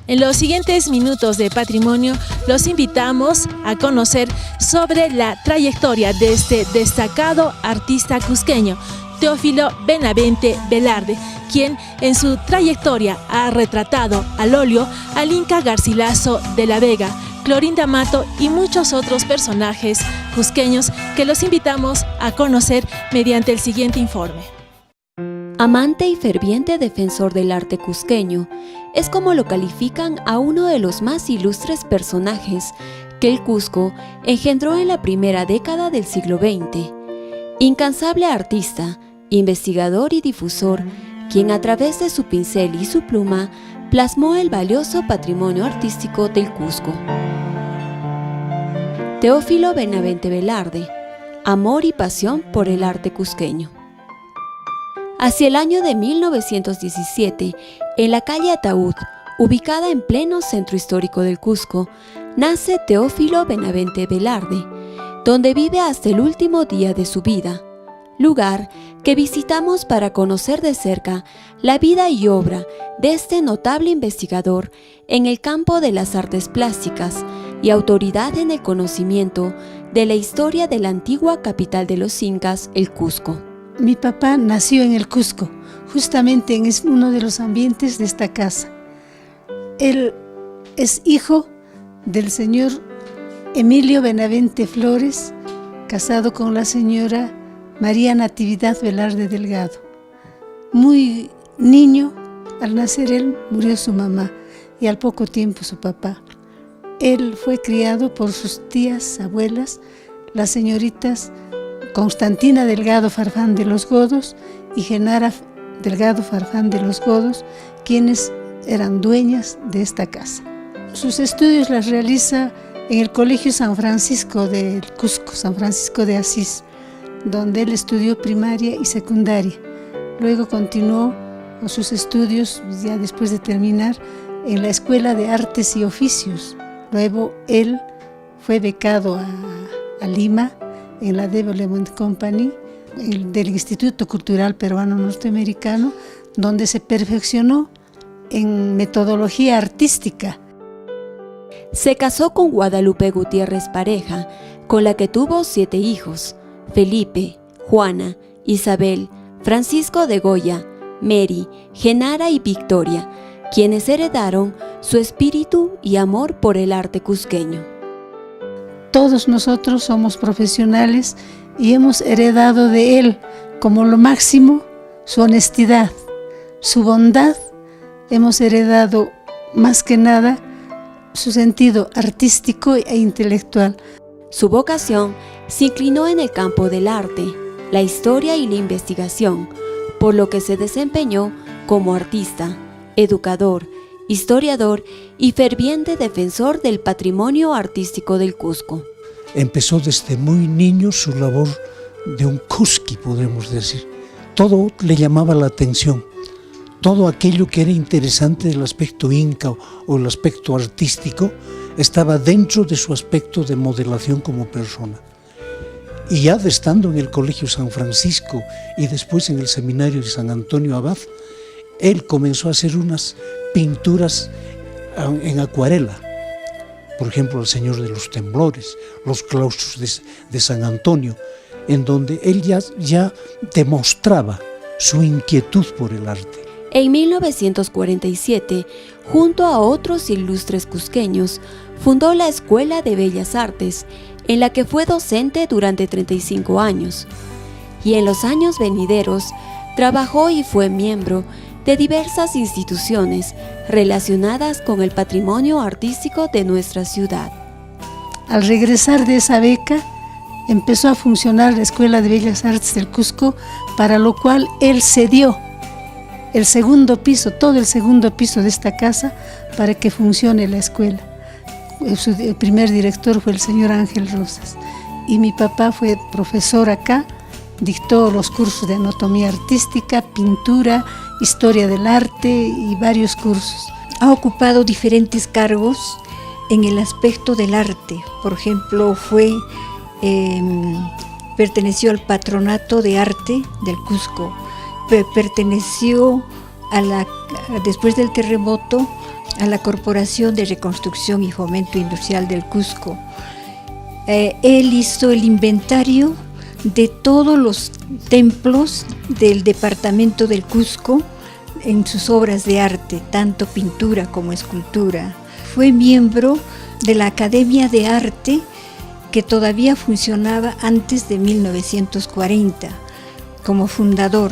En los siguientes minutos de Patrimonio los invitamos a conocer sobre la trayectoria de este destacado artista cusqueño, Teófilo Benavente Velarde, quien en su trayectoria ha retratado al óleo al Inca Garcilaso de la Vega, Clorinda Mato y muchos otros personajes cusqueños que los invitamos a conocer mediante el siguiente informe. Amante y ferviente defensor del arte cusqueño, es como lo califican a uno de los más ilustres personajes que el Cusco engendró en la primera década del siglo XX. Incansable artista, investigador y difusor, quien a través de su pincel y su pluma plasmó el valioso patrimonio artístico del Cusco. Teófilo Benavente Velarde, amor y pasión por el arte cusqueño. Hacia el año de 1917, en la calle Ataúd, ubicada en pleno centro histórico del Cusco, nace Teófilo Benavente Velarde, donde vive hasta el último día de su vida, lugar que visitamos para conocer de cerca la vida y obra de este notable investigador en el campo de las artes plásticas y autoridad en el conocimiento de la historia de la antigua capital de los incas, el Cusco. Mi papá nació en el Cusco, justamente en uno de los ambientes de esta casa. Él es hijo del señor Emilio Benavente Flores, casado con la señora María Natividad Velarde Delgado. Muy niño, al nacer él, murió su mamá y al poco tiempo su papá. Él fue criado por sus tías, abuelas, las señoritas Constantina Delgado Farfán de los Godos y Genara Delgado Farfán de los Godos, quienes eran dueñas de esta casa. Sus estudios las realiza en el Colegio San Francisco del Cusco, San Francisco de Asís, donde él estudió primaria y secundaria. Luego continuó con sus estudios, ya después de terminar, en la Escuela de Artes y Oficios. Luego él fue becado a Lima, en la Development Company, del Instituto Cultural Peruano Norteamericano, donde se perfeccionó en metodología artística. Se casó con Guadalupe Gutiérrez Pareja, con la que tuvo 7 hijos: Felipe, Juana, Isabel, Francisco de Goya, Mary, Genara y Victoria, quienes heredaron su espíritu y amor por el arte cusqueño. Todos nosotros somos profesionales y hemos heredado de él, como lo máximo, su honestidad, su bondad. Hemos heredado, más que nada, su sentido artístico e intelectual. Su vocación se inclinó en el campo del arte, la historia y la investigación, por lo que se desempeñó como artista, educador, historiador y ferviente defensor del patrimonio artístico del Cusco. Empezó desde muy niño su labor de un cusqui, podemos decir. Todo le llamaba la atención, todo aquello que era interesante del aspecto inca o el aspecto artístico estaba dentro de su aspecto de modelación como persona. Y ya estando en el Colegio San Francisco y después en el Seminario de San Antonio Abad, él comenzó a hacer unas pinturas en acuarela. Por ejemplo, el Señor de los Temblores, los claustros de San Antonio, en donde él ya demostraba su inquietud por el arte. En 1947, junto a otros ilustres cusqueños, fundó la Escuela de Bellas Artes, en la que fue docente durante 35 años. Y en los años venideros, trabajó y fue miembro de diversas instituciones relacionadas con el patrimonio artístico de nuestra ciudad. Al regresar de esa beca, empezó a funcionar la Escuela de Bellas Artes del Cusco, para lo cual él cedió el segundo piso, todo el segundo piso de esta casa, para que funcione la escuela. El primer director fue el señor Ángel Rosas, y mi papá fue profesor acá, dictó los cursos de anatomía artística, pintura, historia del arte y varios cursos. Ha ocupado diferentes cargos en el aspecto del arte. Por ejemplo, perteneció al Patronato de Arte del Cusco, perteneció después del terremoto a la Corporación de Reconstrucción y Fomento Industrial del Cusco. Él hizo el inventario de todos los templos del departamento del Cusco en sus obras de arte, tanto pintura como escultura. Fue miembro de la Academia de Arte que todavía funcionaba antes de 1940, como fundador.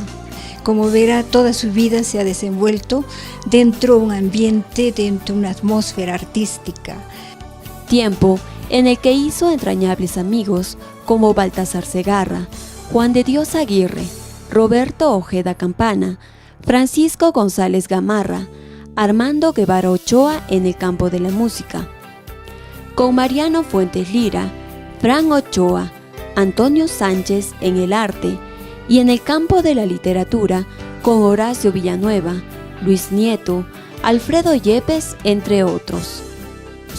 Como verá, toda su vida se ha desenvuelto dentro de un ambiente, dentro de una atmósfera artística. Tiempo en el que hizo entrañables amigos como Baltasar Segarra, Juan de Dios Aguirre, Roberto Ojeda Campana, Francisco González Gamarra, Armando Guevara Ochoa en el campo de la música, con Mariano Fuentes Lira, Fran Ochoa, Antonio Sánchez en el arte y en el campo de la literatura con Horacio Villanueva, Luis Nieto, Alfredo Yepes, entre otros.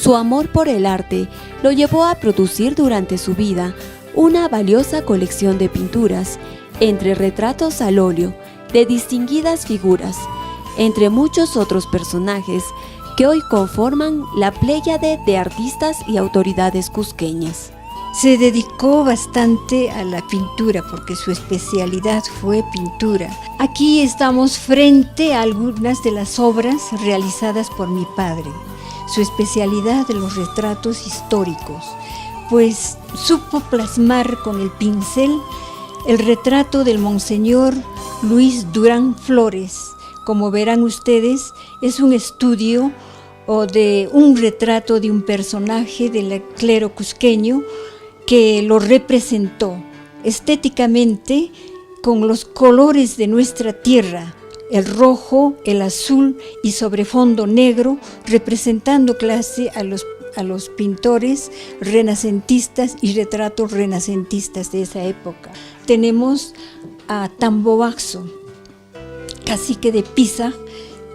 Su amor por el arte lo llevó a producir durante su vida una valiosa colección de pinturas, entre retratos al óleo de distinguidas figuras, entre muchos otros personajes que hoy conforman la pléyade de artistas y autoridades cusqueñas. Se dedicó bastante a la pintura porque su especialidad fue pintura. Aquí estamos frente a algunas de las obras realizadas por mi padre. Su especialidad de los retratos históricos, pues supo plasmar con el pincel el retrato del Monseñor Luis Durán Flores. Como verán ustedes, es un estudio o de un retrato de un personaje del clero cusqueño que lo representó estéticamente con los colores de nuestra tierra, el rojo, el azul y sobre fondo negro, representando clase a los pintores renacentistas y retratos renacentistas de esa época. Tenemos a Tamboaxo, cacique de Pisa,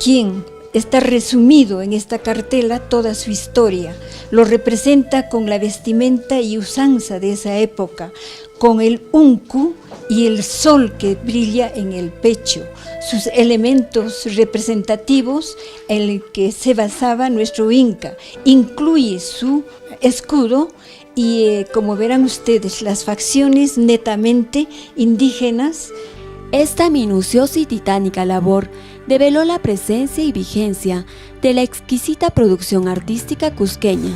quien está resumido en esta cartela toda su historia. Lo representa con la vestimenta y usanza de esa época, con el uncu y el sol que brilla en el pecho, sus elementos representativos en el que se basaba nuestro Inca. Incluye su escudo y, como verán ustedes, las facciones netamente indígenas. Esta minuciosa y titánica labor develó la presencia y vigencia de la exquisita producción artística cusqueña,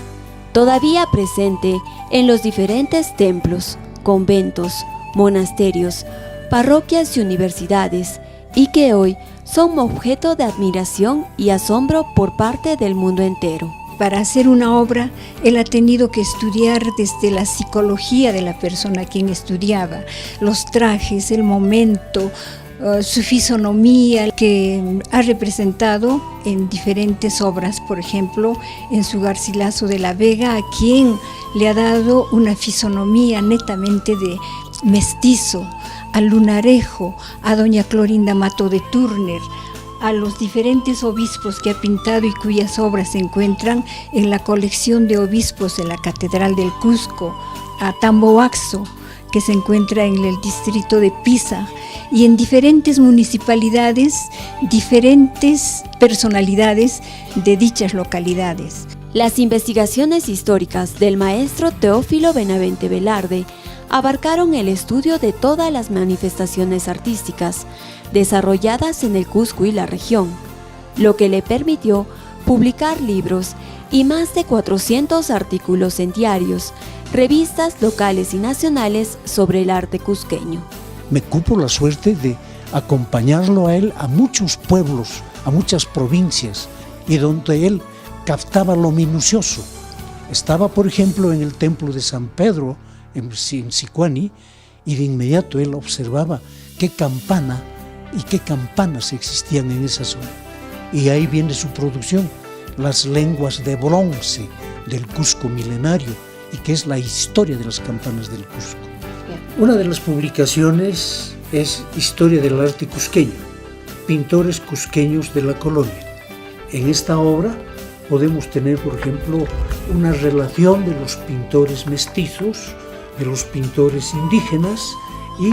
todavía presente en los diferentes templos, conventos, monasterios, parroquias y universidades, y que hoy son objeto de admiración y asombro por parte del mundo entero. Para hacer una obra, él ha tenido que estudiar desde la psicología de la persona a quien estudiaba, los trajes, el momento, su fisonomía, que ha representado en diferentes obras, por ejemplo, en su Garcilaso de la Vega, a quien le ha dado una fisonomía netamente de mestizo, al Lunarejo, a doña Clorinda Mato de Turner, a los diferentes obispos que ha pintado y cuyas obras se encuentran en la colección de obispos de la Catedral del Cusco, a Tamboaxo, que se encuentra en el distrito de Pisa, y en diferentes municipalidades, diferentes personalidades de dichas localidades. Las investigaciones históricas del maestro Teófilo Benavente Velarde abarcaron el estudio de todas las manifestaciones artísticas desarrolladas en el Cusco y la región, lo que le permitió publicar libros y más de 400 artículos en diarios, revistas locales y nacionales sobre el arte cusqueño. Me cupo la suerte de acompañarlo a él a muchos pueblos, a muchas provincias, y donde él captaba lo minucioso. Estaba, por ejemplo, en el templo de San Pedro, en Sicuani, y de inmediato él observaba qué campana y qué campanas existían en esa zona. Y ahí viene su producción, las lenguas de bronce del Cusco milenario, y que es la historia de las campanas del Cusco. Una de las publicaciones es Historia del arte cusqueño, pintores cusqueños de la colonia. En esta obra podemos tener, por ejemplo, una relación de los pintores mestizos, de los pintores indígenas y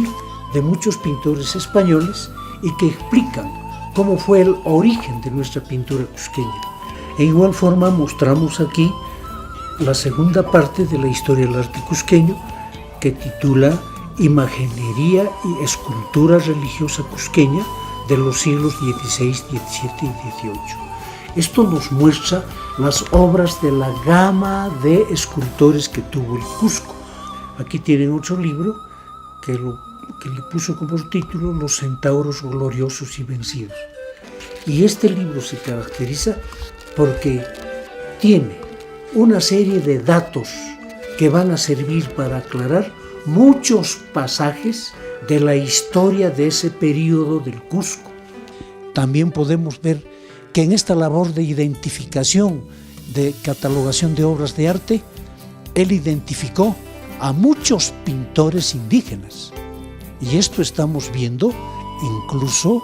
de muchos pintores españoles, y que explican cómo fue el origen de nuestra pintura cusqueña. E igual forma mostramos aquí la segunda parte de la historia del arte cusqueño, que titula Imaginería y Escultura Religiosa Cusqueña de los siglos XVI, XVII y XVIII. Esto nos muestra las obras de la gama de escultores que tuvo el Cusco. Aquí tienen otro libro que le puso como título Los centauros gloriosos y vencidos. Y este libro se caracteriza porque tiene una serie de datos que van a servir para aclarar muchos pasajes de la historia de ese periodo del Cusco. También podemos ver que en esta labor de identificación, de catalogación de obras de arte, él identificó a muchos pintores indígenas. Y esto estamos viendo incluso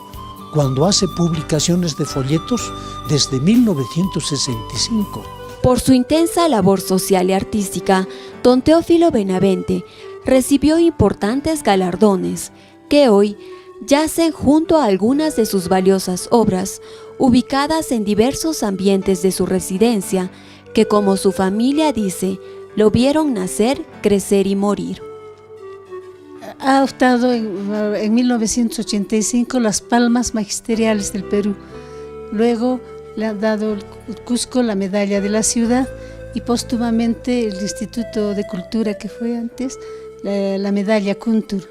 cuando hace publicaciones de folletos desde 1965. Por su intensa labor social y artística, don Teófilo Benavente recibió importantes galardones que hoy yacen junto a algunas de sus valiosas obras, ubicadas en diversos ambientes de su residencia, que, como su familia dice, lo vieron nacer, crecer y morir. Ha optado en 1985 las Palmas Magisteriales del Perú. Luego le ha dado el Cusco la medalla de la ciudad y póstumamente el Instituto de Cultura, que fue antes, la medalla Kuntur.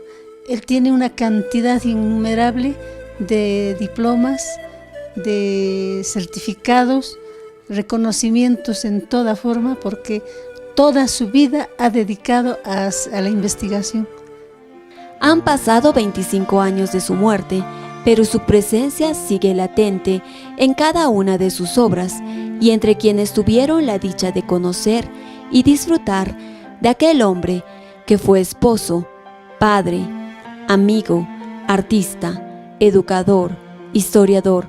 Él tiene una cantidad innumerable de diplomas, de certificados, reconocimientos en toda forma, porque toda su vida ha dedicado a la investigación. Han pasado 25 años de su muerte, pero su presencia sigue latente en cada una de sus obras y entre quienes tuvieron la dicha de conocer y disfrutar de aquel hombre que fue esposo, padre, amigo, artista, educador, historiador,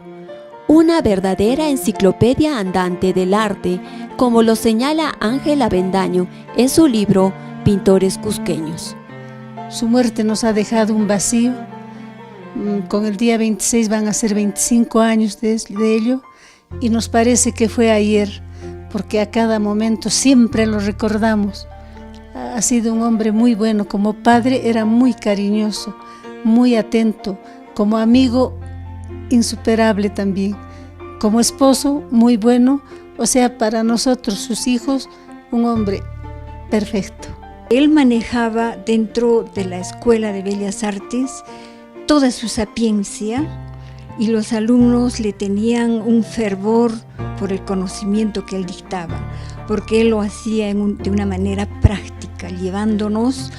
una verdadera enciclopedia andante del arte, como lo señala Ángel Avendaño en su libro Pintores Cusqueños. Su muerte nos ha dejado un vacío. Con el día 26 van a ser 25 años de ello y nos parece que fue ayer, porque a cada momento siempre lo recordamos. Ha sido un hombre muy bueno, como padre era muy cariñoso, muy atento, como amigo insuperable también, como esposo muy bueno, o sea, para nosotros, sus hijos, un hombre perfecto. Él manejaba dentro de la Escuela de Bellas Artes toda su sapiencia y los alumnos le tenían un fervor por el conocimiento que él dictaba, porque él lo hacía de una manera práctica, llevándonos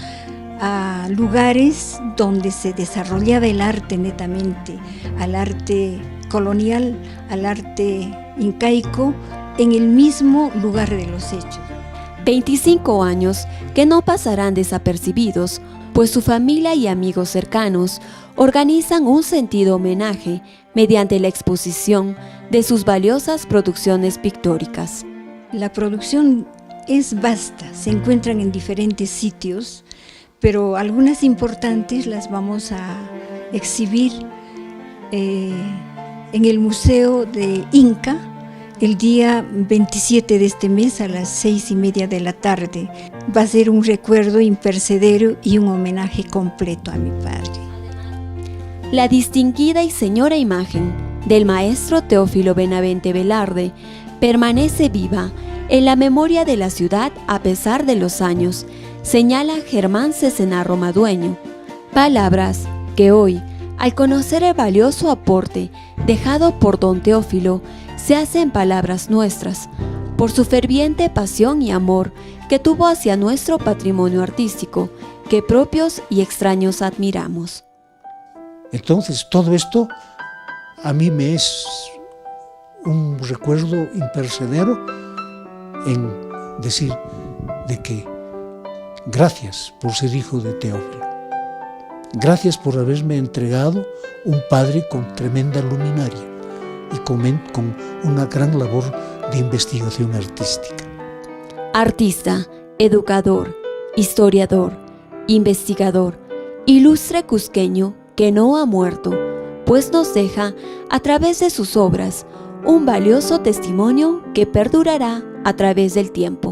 a lugares donde se desarrollaba el arte netamente, al arte colonial, al arte incaico, en el mismo lugar de los hechos. 25 años que no pasarán desapercibidos, pues su familia y amigos cercanos organizan un sentido homenaje mediante la exposición de sus valiosas producciones pictóricas. La producción es vasta, se encuentran en diferentes sitios, pero algunas importantes las vamos a exhibir en el Museo de Inca el día 27 de este mes a las 6:30 de la tarde. Va a ser un recuerdo imperecedero y un homenaje completo a mi padre. La distinguida y señora imagen del maestro Teófilo Benavente Velarde permanece viva en la memoria de la ciudad a pesar de los años, señala Germán Cesenarro Madueño. Palabras que hoy, al conocer el valioso aporte dejado por don Teófilo, se hacen palabras nuestras, por su ferviente pasión y amor que tuvo hacia nuestro patrimonio artístico, que propios y extraños admiramos. Entonces, todo esto a mí me es un recuerdo imperecedero en decir de que gracias por ser hijo de Teófilo. Gracias por haberme entregado un padre con tremenda luminaria y con una gran labor de investigación artística. Artista, educador, historiador, investigador, ilustre cusqueño que no ha muerto, pues nos deja, a través de sus obras, un valioso testimonio que perdurará a través del tiempo.